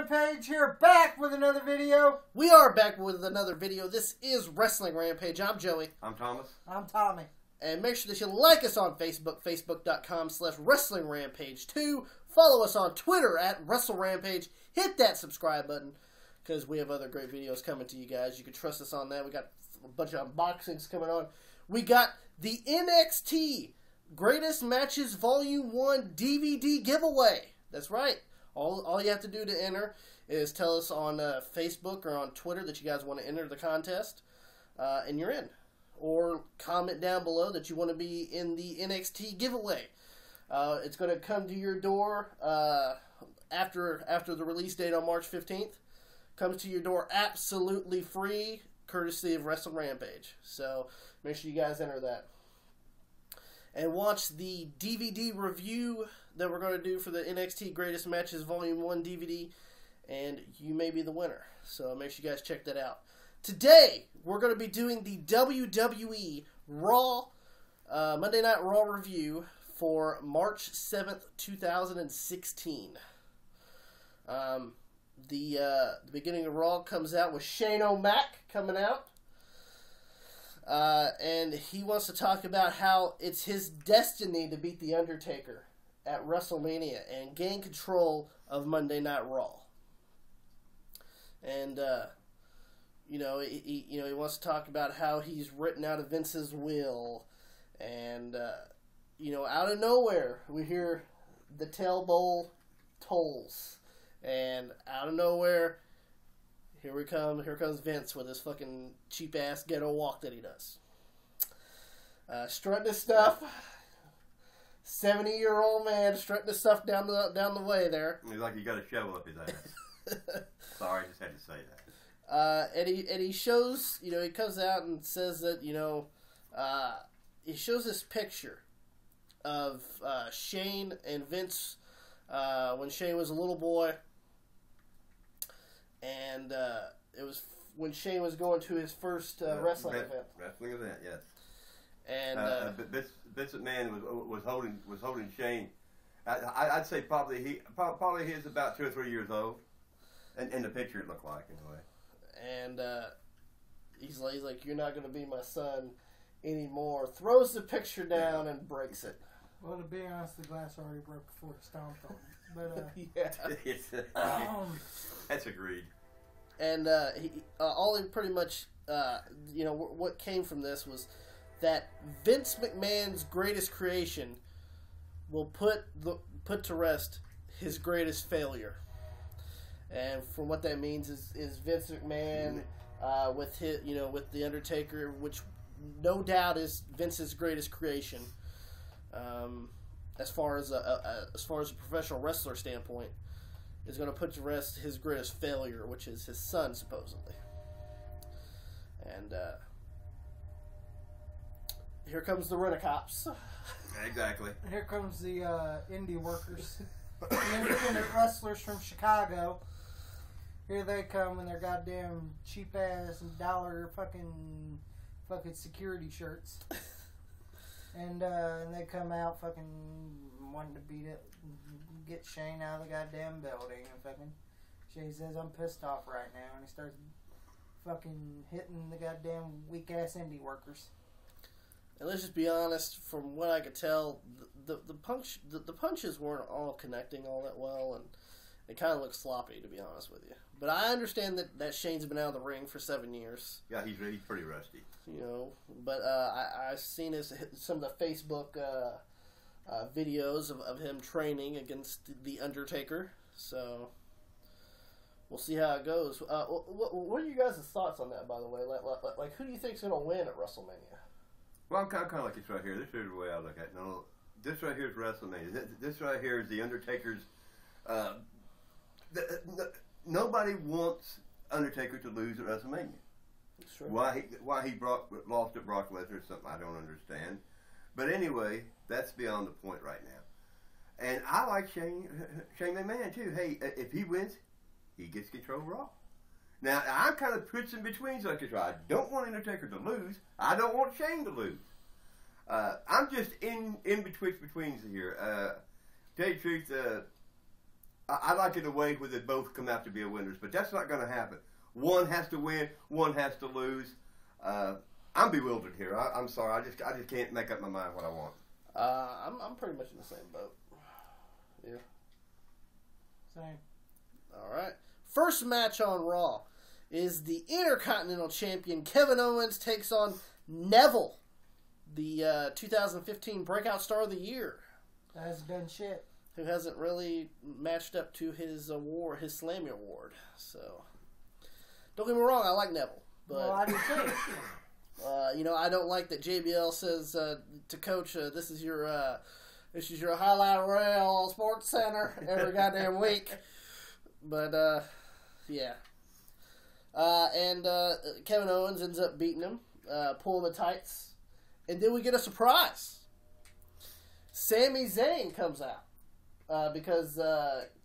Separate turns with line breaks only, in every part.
Rampage here, back with another video.
We are back with another video. This is Wrestling Rampage. I'm Joey.
I'm Thomas.
I'm Tommy.
And make sure that you like us on Facebook, facebook.com/Wrestling Rampage 2. Follow us on Twitter at Wrestle Rampage. Hit that subscribe button because we have other great videos coming to you guys. You can trust us on that. We got a bunch of unboxings coming on. We got the NXT Greatest Matches Volume 1 DVD giveaway. That's right. All you have to do to enter is tell us on Facebook or on Twitter that you guys want to enter the contest, and you're in. Or comment down below that you want to be in the NXT giveaway. It's going to come to your door after the release date on March 15th. Comes to your door absolutely free, courtesy of Wrestling Rampage. So make sure you guys enter that. And watch the DVD review that we're going to do for the NXT Greatest Matches Volume 1 DVD, and you may be the winner. So make sure you guys check that out. Today, we're going to be doing the WWE Raw, Monday Night Raw review for March 7th, 2016. The beginning of Raw comes out with Shane O'Mac coming out. And he wants to talk about how it's his destiny to beat The Undertaker at WrestleMania and gain control of Monday Night Raw. And, he wants to talk about how he's written out of Vince's will. And, out of nowhere, we hear the Tail Bowl tolls. And out of nowhere, here comes Vince with his fucking cheap-ass ghetto walk that he does. Strutting his stuff. 70-year-old man strutting his stuff down the way there.
He's like he got a shovel up his ass. Sorry, I just had to say that.
And he shows, he comes out and says that, he shows this picture of Shane and Vince when Shane was a little boy. And it was when Shane was going to his first wrestling event.
Wrestling event, yes.
And
Vince McMahon was holding Shane. I'd say probably he is about 2 or 3 years old, and in the picture it looked like anyway.
And he's like, "You're not going to be my son anymore." Throws the picture down and breaks it.
Well, to be honest, the glass already broke before he stomped on it. But
yeah,
that's agreed.
And all he pretty much, what came from this was that Vince McMahon's greatest creation will put to rest his greatest failure. And from what that means is Vince McMahon with the Undertaker, which no doubt is Vince's greatest creation. As far as a professional wrestler standpoint, is going to put to rest his greatest failure, which is his son, supposedly. And here comes the Rent-A-Cops.
Exactly.
Here comes the indie workers, the independent wrestlers from Chicago. Here they come in their goddamn cheap ass dollar fucking security shirts. And they come out fucking wanting to beat it, get Shane out of the goddamn building. And fucking Shane says, "I'm pissed off right now." And he starts fucking hitting the goddamn weak ass indie workers.
And let's just be honest, from what I could tell, the punches weren't all connecting all that well, and it kind of looked sloppy, to be honest with you. But I understand that Shane's been out of the ring for 7 years.
Yeah, he's pretty rusty.
But I've seen some of the Facebook videos of him training against The Undertaker. So we'll see how it goes. What are you guys' thoughts on that, by the way? Like who do you think's going to win at WrestleMania?
Well, I'm kind of like this right here. This is the way I look at it. No, this right here is WrestleMania. This right here is The Undertaker's... nobody wants Undertaker to lose at WrestleMania.
Sure.
Why he lost at Brock Lesnar is something I don't understand. But anyway, that's beyond the point right now. And I like Shane McMahon too. Hey, if he wins, he gets control of Raw. Now, I'm kind of puts in between, so I don't want Undertaker to lose. I don't want Shane to lose. I'm just in between here. Tell you the truth, I like it a way where they both come out to be winners, but that's not going to happen. One has to win, one has to lose. I'm bewildered here. I'm sorry. I just can't make up my mind what I want.
I'm pretty much in the same boat. Yeah.
Same.
All right. First match on Raw is the Intercontinental Champion Kevin Owens takes on Neville, the 2015 Breakout Star of the Year.
That has done shit.
Who hasn't really matched up to his award, his Slammy Award. So, don't get me wrong, I like Neville, but
Well, I do too.
I don't like that JBL says to Coach, "This is your highlight reel on Sports Center every goddamn week." But yeah, and Kevin Owens ends up beating him, pulling the tights, and then we get a surprise. Sami Zayn comes out. Because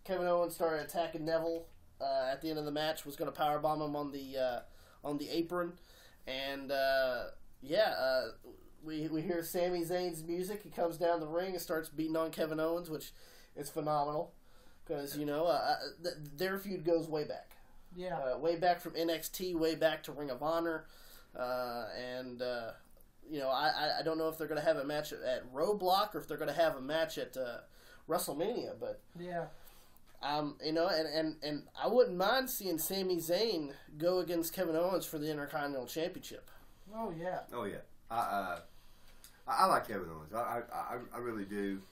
Kevin Owens started attacking Neville at the end of the match, was going to powerbomb him on the apron, and we hear Sami Zayn's music. He comes down the ring and starts beating on Kevin Owens, which is phenomenal because their feud goes way back.
Yeah.
Way back from NXT, way back to Ring of Honor, and I don't know if they're going to have a match at Roadblock or if they're going to have a match at WrestleMania, but
yeah,
and I wouldn't mind seeing Sami Zayn go against Kevin Owens for the Intercontinental Championship.
Oh yeah.
I like Kevin Owens. I really do.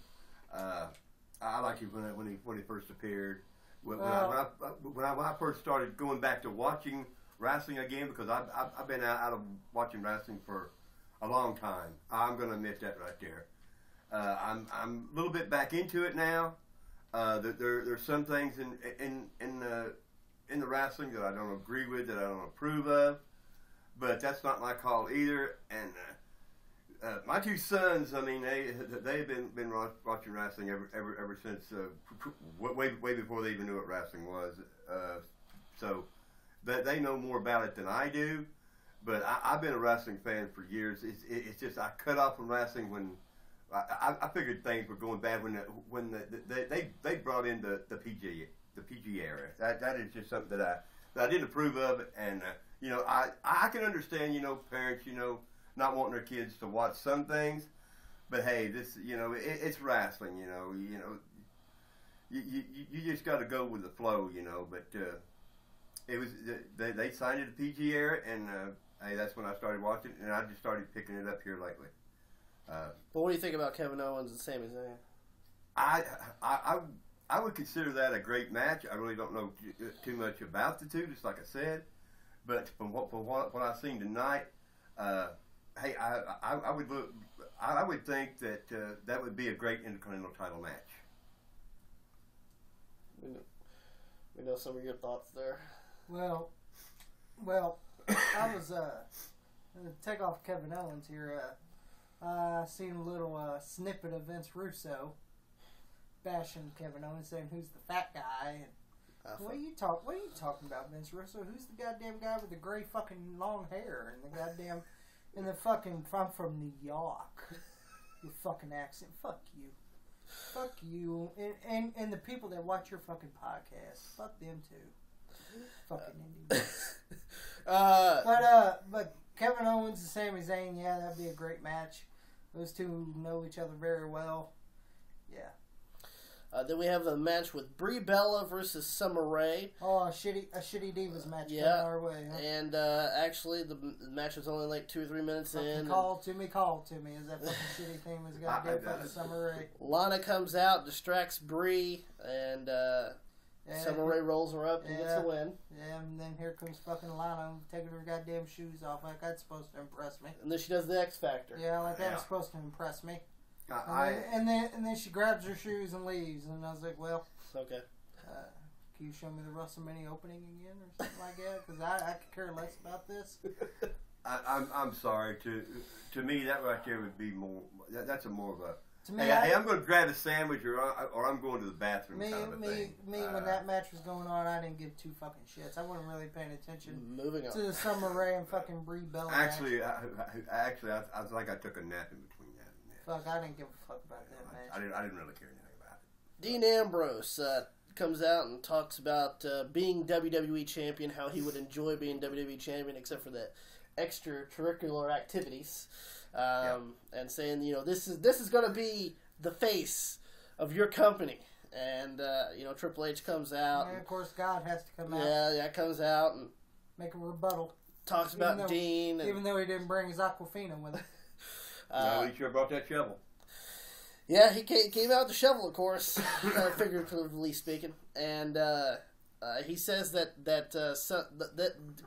I like him when he first appeared. When I first started going back to watching wrestling again, because I've been out of watching wrestling for a long time. I'm going to admit that right there. I'm a little bit back into it now. There's some things in the wrestling that I don't agree with, that I don't approve of, but that's not my call either. And my two sons, I mean, they've been watching wrestling ever since way before they even knew what wrestling was. So they know more about it than I do. But I've been a wrestling fan for years. It's just I cut off from wrestling when I figured things were going bad when they brought in the PG era. That is just something that I didn't approve of, and I can understand parents not wanting their kids to watch some things, but hey, this it's wrestling. You just got to go with the flow, But it was they signed it to PG era, and hey, that's when I started watching, and I just started picking it up here lately.
But what do you think about Kevin Owens and Sami Zayn?
I would consider that a great match. I really don't know too much about the two, just like I said. But from what I've seen tonight, hey, I would think that that would be a great Intercontinental title match.
We know some of your thoughts there.
Well, I was gonna take off Kevin Owens here. Seen a little snippet of Vince Russo bashing Kevin Owens, saying who's the fat guy. And what are you talking about, Vince Russo? Who's the goddamn guy with the gray fucking long hair and the fucking I'm from New York. Your fucking accent. Fuck you, and the people that watch your fucking podcast. Fuck them too. Fucking Indians. But Kevin Owens and Sami Zayn, yeah, that'd be a great match. Those two know each other very well. Yeah.
Then we have the match with Brie Bella versus Summer Rae.
Oh, a shitty Divas match coming our way. Huh?
And actually, the match was only like 2 or 3 minutes in.
Call to me. Is that fucking shitty thing was got to do fucking Summer Rae?
Lana comes out, distracts Brie, and Summer Rae rolls her up and gets the win. Yeah,
and then here comes fucking Lana taking her goddamn shoes off like that's supposed to impress me.
And then she does the X Factor.
Yeah, like that's supposed to impress me. And then she grabs her shoes and leaves, and I was like, well,
okay.
Can you show me the WrestleMania opening again or something like that? Because I could care less about this.
I'm sorry. To me, that right there would be more. That's a more of a.
To me,
hey, I'm going to grab a sandwich, or I'm going to the bathroom.
Me,
kind of a thing.
When that match was going on, I didn't give two fucking shits. I wasn't really paying attention.
Moving on
to the Summer Rae and fucking Brie Bella.
Actually, I was like I took a nap in between that and that.
Fuck, I didn't give a fuck about that match.
I didn't really care anything about it.
Dean Ambrose comes out and talks about being WWE champion, how he would enjoy being WWE champion, except for the extracurricular activities, and saying, this is going to be the face of your company. And Triple H comes out.
And of course, God has to come out.
Yeah, comes out and
make a rebuttal.
Talks about Dean.
Even though he didn't bring his Aquafina with him.
No, he sure brought that shovel.
Yeah, he came out with the shovel, of course, figuratively speaking, and he says that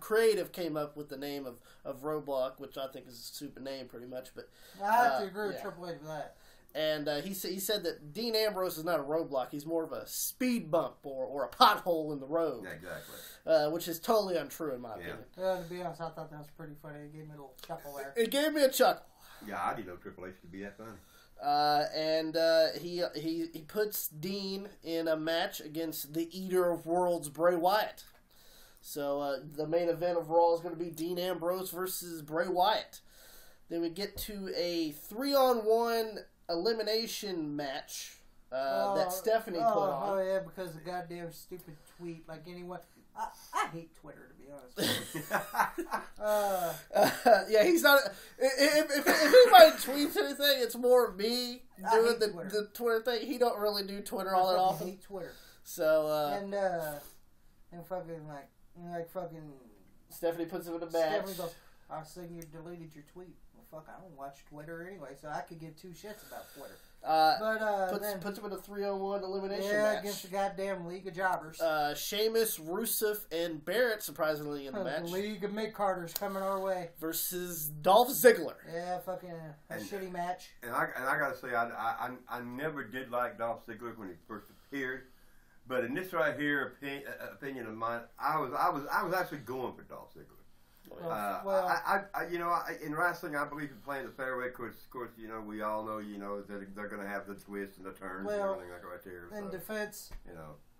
creative came up with the name of Roadblock, which I think is a stupid name, pretty much. But
I have to agree with Triple H with that.
And he said that Dean Ambrose is not a roadblock; he's more of a speed bump or a pothole in the road.
Yeah, exactly.
Which is totally untrue in my opinion.
To be honest, I thought that was pretty funny. It gave me a little chuckle there.
It gave me a chuckle.
Yeah, I didn't know Triple H could be that funny.
And he puts Dean in a match against the Eater of Worlds, Bray Wyatt. So the main event of Raw is going to be Dean Ambrose versus Bray Wyatt. Then we get to a 3-on-1 elimination match that Stephanie put on.
Oh, yeah, because of the goddamn stupid tweet. Like, anyone... I hate Twitter, to be honest with you.
Yeah, he's not... If anybody tweets anything, it's more me doing the Twitter thing. He don't really do Twitter all that often.
I hate Twitter.
So,
and fucking, like fucking...
Stephanie puts him in a match.
Stephanie goes, I was thinking you deleted your tweet. Well, fuck, I don't watch Twitter anyway, so I could give two shits about Twitter.
Puts him in a 3-on-1 elimination match.
Yeah, against the goddamn League of Jobbers.
Sheamus, Rusev, and Barrett, surprisingly, in the match.
The League of Mid-Carders coming our way.
Versus Dolph Ziggler.
Yeah, fucking shitty match.
And I gotta say, I never did like Dolph Ziggler when he first appeared. But in this right here opinion of mine, I was actually going for Dolph Ziggler. In wrestling, I believe in playing the fair way. Of course, we all know, that they're going to have the twists and the turns and everything like right there.
In defense,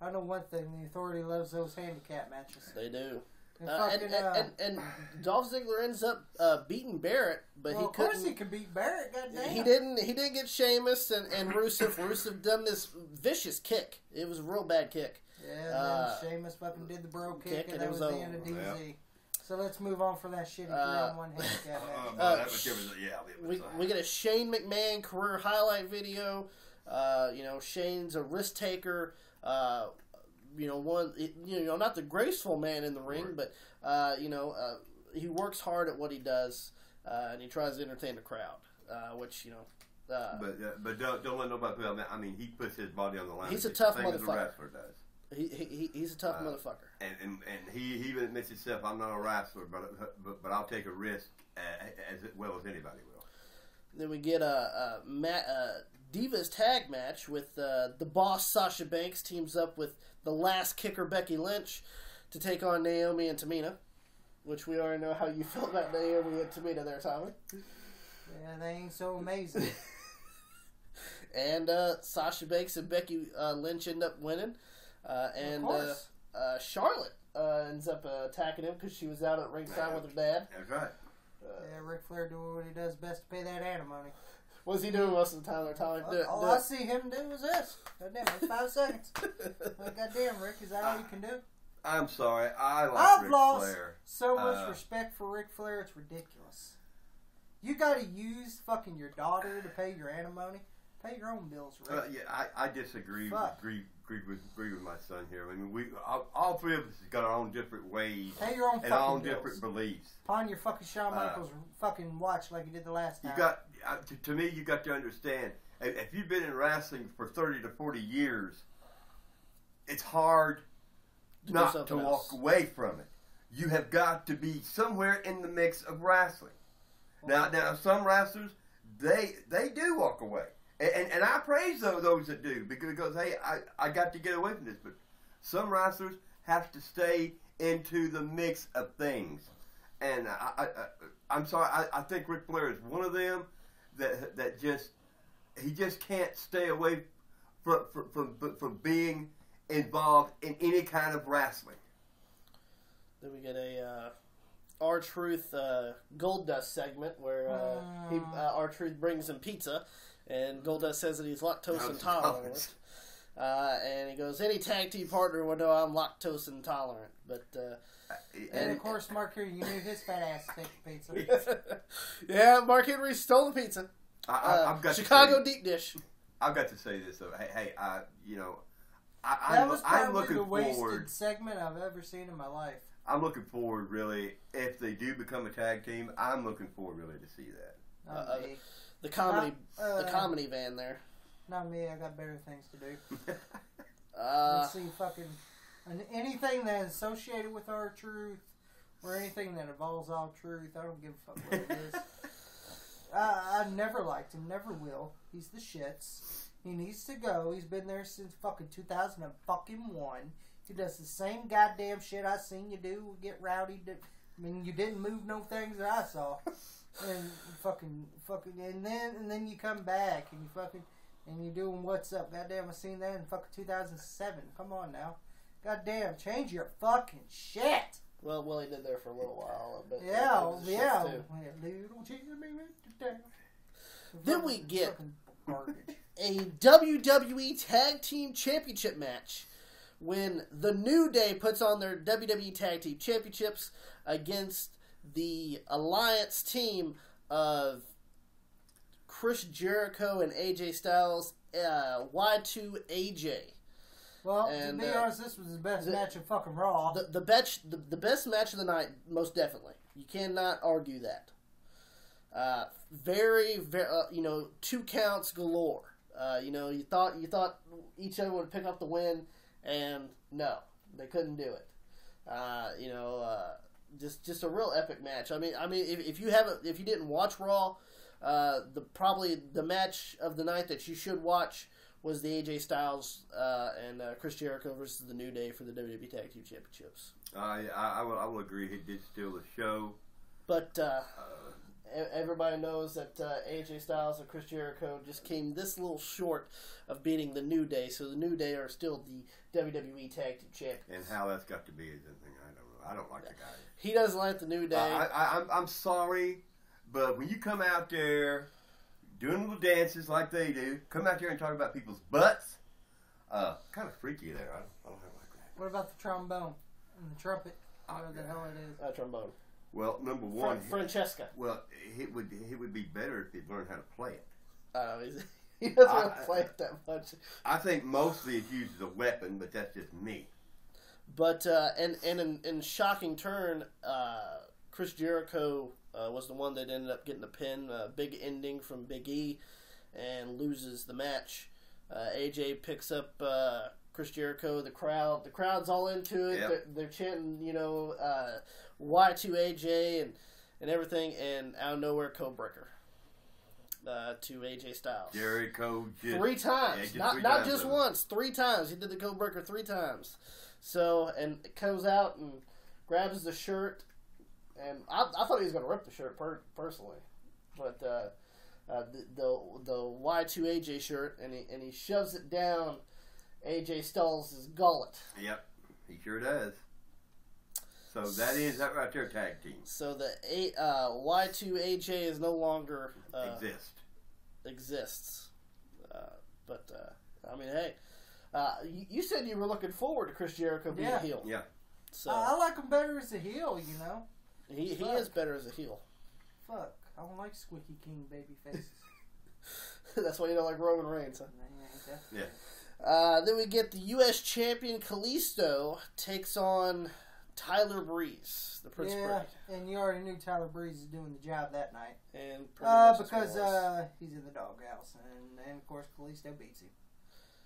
I know one thing: the Authority loves those handicap matches.
They do. And Dolph Ziggler ends up beating Barrett, but he couldn't.
Of course, he can beat Barrett. Goddamn.
He didn't get Sheamus and Rusev. Rusev done this vicious kick. It was a real bad kick.
Yeah, and then Sheamus fucking did the bro kick, and that was the end of DZ. Yeah. So let's move on from that shitty 3-on-1 handicap match.
We get a Shane McMahon career highlight video. Shane's a risk taker. Not the graceful man in the ring, but he works hard at what he does, and he tries to entertain the crowd.
But don't let nobody put on. I mean, he puts his body on the line.
He's a tough motherfucker.
As a wrestler does.
He's a tough motherfucker.
And he even admits himself, I'm not a wrestler, but I'll take a risk as well as anybody will.
Then we get a Divas tag match with the boss Sasha Banks teams up with the last kicker Becky Lynch to take on Naomi and Tamina, which we already know how you feel about Naomi and Tamina there, Tommy.
Yeah, they ain't so amazing.
And Sasha Banks and Becky Lynch end up winning. Charlotte ends up attacking him because she was out at ringside with her dad.
That's right.
Ric Flair doing what he does best to pay that alimony.
What's he doing most of the time?
All I see him do is this. Goddamn, it's 5 seconds. Goddamn, Rick, is that all you can do?
I'm sorry. I've
lost so much respect for Ric Flair, it's ridiculous. You gotta use fucking your daughter to pay your alimony. Pay your own bills, Rick.
I disagree. Agree with my son here. I mean, we all three of us have got our own different ways.
Pay your own
and our own
bills.
Different beliefs.
Pawn your fucking Shawn Michaels fucking watch like you did the last time.
You got to me. You got to understand. If you've been in wrestling for 30 to 40 years, it's hard not to walk away from it. You have got to be somewhere in the mix of wrestling. Now, some wrestlers they do walk away. And I praise those that do because hey, I got to get away from this. But some wrestlers have to stay into the mix of things, and I'm sorry. I think Ric Flair is one of them that just can't stay away from being involved in any kind of wrestling.
Then we get a R-Truth Goldust segment where R-Truth brings him pizza. And Goldust says that he's lactose intolerant. And he goes, any tag team partner will know I'm lactose intolerant. But
and of course, Mark Henry, you knew his fat ass steak pizza.
Yeah, Mark Henry stole the pizza.
I've got
Chicago deep dish.
I've got to say this though. Hey,
That was
I'm
probably
looking
the wasted
forward.
segment I've ever seen in my life.
I'm looking forward, really. If they do become a tag team, I'm looking forward really to see that.
Not me.
The comedy van there.
Not me. I got better things to do.
Uh,
Let's see fucking anything that is associated with our truth or anything that involves our truth. I don't give a fuck what it is. I never liked him. Never will. He's the shits. He needs to go. He's been there since fucking 2001. He does the same goddamn shit I seen you do. Get rowdy. I mean, you didn't move no things that I saw. And fucking, and then you come back and you fucking, and you're doing what's up. Goddamn, I seen that in fucking 2007. Come on now. Goddamn, change your fucking shit.
well, he did there for a little while. But
Yeah.
Little Then we get
garbage.
a WWE Tag Team Championship match when the New Day puts on their WWE Tag Team Championships against the Alliance team of Chris Jericho and AJ Styles, Y2AJ.
Well,
And,
to be honest, this was the best match of fucking Raw.
The best match of the night, most definitely. You cannot argue that. Very, 2 counts galore. You thought each other would pick up the win, and no, they couldn't do it. Just a real epic match. I mean, if you didn't watch Raw, probably the match of the night that you should watch was the AJ Styles and Chris Jericho versus the New Day for the WWE Tag Team Championships.
I will agree. He did steal the show.
But everybody knows that AJ Styles and Chris Jericho just came this little short of beating the New Day, so the New Day are still the WWE Tag Team Champions.
And how that's got to be is something I don't know. I don't like the guy.
He doesn't like the New Day.
I'm sorry, but when you come out there doing little dances like they do, come out there and talk about people's butts, kind of freaky there. I don't like that.
What about the trombone and the trumpet? Whatever the hell it is.
Trombone.
Well, number one,
Francesca.
Well, it would be better if he'd learn how to play it.
He doesn't really play it that much.
I think mostly it's used as a weapon, but that's just me.
But and in shocking turn, Chris Jericho was the one that ended up getting the pin. Big ending from Big E, and loses the match. AJ picks up Chris Jericho. The crowd's all into it.
Yep.
They're chanting, Y2AJ and everything. And out of nowhere, Codebreaker to AJ Styles.
Jericho just
3 times,
yeah,
not just once. 3 times. He did the Codebreaker 3 times. So, and it comes out and grabs the shirt, and I thought he was going to rip the shirt personally, but the Y2AJ shirt, and he shoves it down AJ Styles' gullet.
Yep, he sure does. So that is that right there, tag team.
So the Y2AJ is no longer exists. But I mean, hey. You said you were looking forward to Chris Jericho being a heel.
Yeah.
So
I like him better as a heel,
He is better as a heel.
Fuck. I don't like Squeaky King baby faces.
That's why you don't like Roman Reigns, huh?
Yeah.
Then we get the U.S. champion Kalisto takes on Tyler Breeze, the Prince of Persia.
And you already knew Tyler Breeze is doing the job that night.
And
because he's in the doghouse. And of course, Kalisto beats him.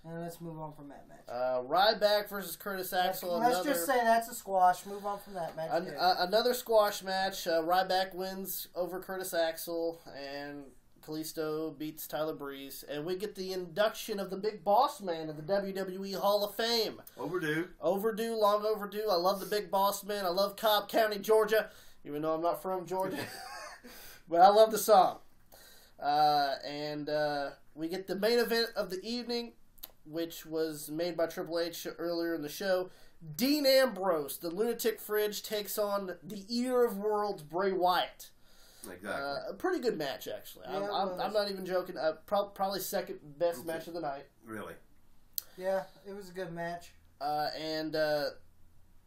And let's move on from that match.
Ryback versus Curtis Axel.
Let's just say that's a squash. Move on from that match.
Another squash match. Ryback wins over Curtis Axel, and Kalisto beats Tyler Breeze. And we get the induction of the big boss man of the WWE Hall of Fame.
Overdue,
long overdue. I love the big boss man. I love Cobb County, Georgia, even though I'm not from Georgia. But I love the song. And we get the main event of the evening, which was made by Triple H earlier in the show. Dean Ambrose, the Lunatic Fridge, takes on the Eater of Worlds, Bray Wyatt.
Exactly.
A pretty good match, actually.
Yeah,
I'm not even joking. Probably second best match of the night.
Really?
Yeah, it was a good match.
And the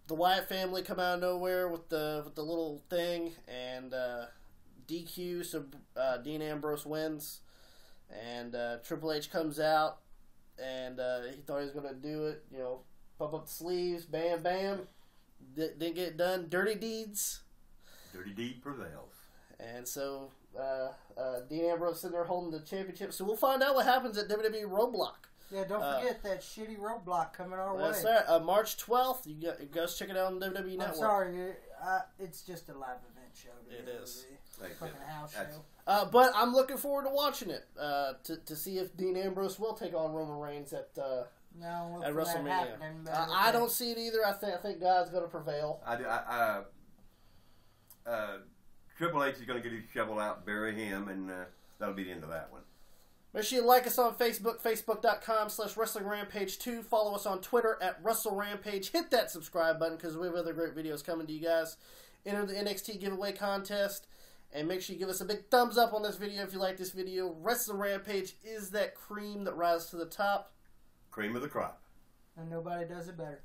Wyatt family come out of nowhere with the little thing, and DQ, so Dean Ambrose wins, and Triple H comes out, and he thought he was going to do it, pump up the sleeves, bam, bam, didn't get it done, dirty deeds.
Dirty deed prevails.
And so Dean Ambrose sitting there holding the championship, so we'll find out what happens at WWE Roadblock.
Yeah, don't forget that shitty Roadblock coming our way.
That's right, March 12th, you guys check it out on the WWE Network.
I'm sorry, it's just a live event show.
It is.
Fucking house show.
But I'm looking forward to watching it to see if Dean Ambrose will take on Roman Reigns at WrestleMania. I don't see it either. I think God's going to prevail.
Triple H is going to get his shovel out, bury him, and that'll be the end of that one.
Make sure you like us on Facebook, facebook.com/Wrestling Rampage 2. Follow us on Twitter at Wrestle Rampage. Hit that subscribe button because we have other great videos coming to you guys. Enter the NXT giveaway contest. And make sure you give us a big thumbs up on this video if you like this video. Wrestling Rampage is that cream that rises to the top.
Cream of the crop.
And nobody does it better.